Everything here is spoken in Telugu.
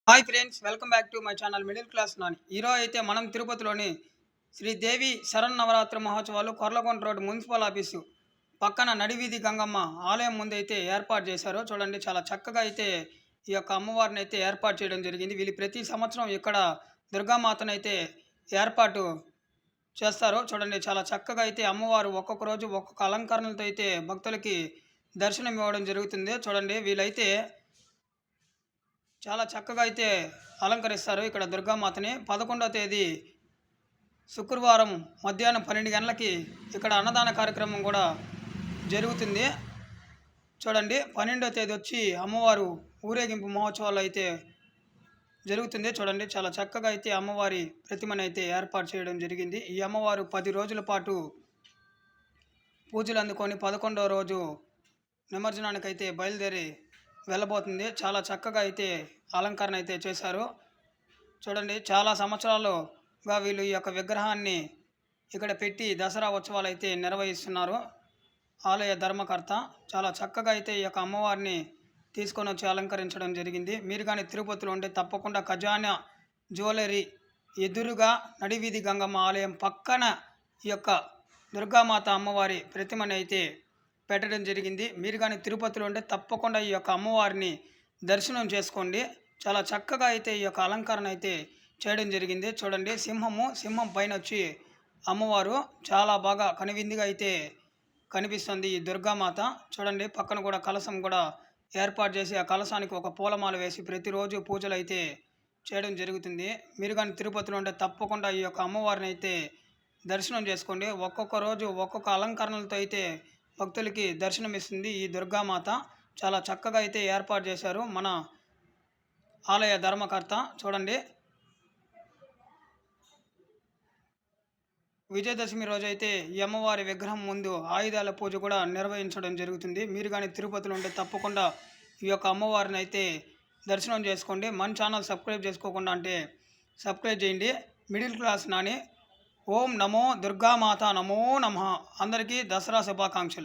Hi friends, welcome back to my channel middle class Nani. ఈరోజు అయితే మనం తిరుపతిలోని శ్రీదేవి శరన్నవరాత్రి మహోత్సవాలు కొర్లకొండ రోడ్ మున్సిపల్ ఆఫీసు పక్కన నడివీధి గంగమ్మ ఆలయం ముందు అయితే ఏర్పాటు చేశారు. చూడండి, చాలా చక్కగా అయితే ఈ యొక్క అమ్మవారిని అయితే ఏర్పాటు చేయడం జరిగింది. వీళ్ళు ప్రతి సంవత్సరం ఇక్కడ దుర్గామాతను అయితే ఏర్పాటు చేస్తారు. చూడండి, చాలా చక్కగా అయితే అమ్మవారు ఒక్కొక్క రోజు ఒక్కొక్క అలంకరణలతో అయితే భక్తులకి దర్శనం ఇవ్వడం జరుగుతుంది. చూడండి, వీళ్ళైతే చాలా చక్కగా అయితే అలంకరిస్తారు ఇక్కడ దుర్గామాతని. 11వ తేదీ శుక్రవారం మధ్యాహ్నం 12 గంటలకి ఇక్కడ అన్నదాన కార్యక్రమం కూడా జరుగుతుంది. చూడండి, 12వ తేదీ వచ్చి అమ్మవారు ఊరేగింపు మహోత్సవాలు అయితే జరుగుతుంది. చూడండి, చాలా చక్కగా అయితే అమ్మవారి ప్రతిమను అయితే ఏర్పాటు చేయడం జరిగింది. ఈ అమ్మవారు 10 రోజుల పాటు పూజలు అందుకొని 11వ రోజు నిమజ్జనానికైతే బయలుదేరి వెళ్ళబోతుంది. చాలా చక్కగా అయితే అలంకరణ అయితే చేశారు. చూడండి, చాలా సంవత్సరాలుగా వీళ్ళు ఈ యొక్క విగ్రహాన్ని ఇక్కడ పెట్టి దసరా ఉత్సవాలు అయితే నిర్వహిస్తున్నారు. ఆలయ ధర్మకర్త చాలా చక్కగా అయితే ఈ యొక్క అమ్మవారిని తీసుకొని వచ్చి అలంకరించడం జరిగింది. మీరు కానీ తిరుపతిలో ఉంటే తప్పకుండా ఖజానా జ్యువెలరీ ఎదురుగా నడివీధి గంగమ్మ ఆలయం పక్కన ఈ యొక్క దుర్గామాత అమ్మవారి ప్రతిమని అయితే పెట్టడం జరిగింది. మీరు కానీ తిరుపతిలో ఉంటే తప్పకుండా ఈ యొక్క అమ్మవారిని దర్శనం చేసుకోండి. చాలా చక్కగా అయితే ఈ యొక్క అలంకరణ అయితే చేయడం జరిగింది. చూడండి, సింహం పైన వచ్చి అమ్మవారు చాలా బాగా కనువిందుగా అయితే కనిపిస్తుంది ఈ దుర్గామాత. చూడండి, పక్కన కూడా కలశం కూడా ఏర్పాటు చేసి ఆ కలశానికి ఒక పూలమాల వేసి ప్రతిరోజు పూజలు అయితే చేయడం జరుగుతుంది. మీరు కానీ తిరుపతిలో ఉంటే తప్పకుండా ఈ యొక్క అమ్మవారిని అయితే దర్శనం చేసుకోండి. ఒక్కొక్క రోజు ఒక్కొక్క అలంకరణలతో అయితే భక్తులకి దర్శనం ఇస్తుంది ఈ దుర్గామాత. చాలా చక్కగా అయితే ఏర్పాటు చేశారు మన ఆలయ ధర్మకర్త. చూడండి, విజయదశమి రోజైతే ఈ అమ్మవారి విగ్రహం ముందు ఆయుధాల పూజ కూడా నిర్వహించడం జరుగుతుంది. మీరు కానీ తిరుపతిలో ఉంటే తప్పకుండా ఈ యొక్క అమ్మవారిని అయితే దర్శనం చేసుకోండి. మన ఛానల్ సబ్స్క్రైబ్ చేసుకోకుండా అంటే సబ్స్క్రైబ్ చేయండి. Middle class Nani. ఓం నమో దుర్గామాత నమో నమః. అందరికీ దసరా శుభాకాంక్షలు.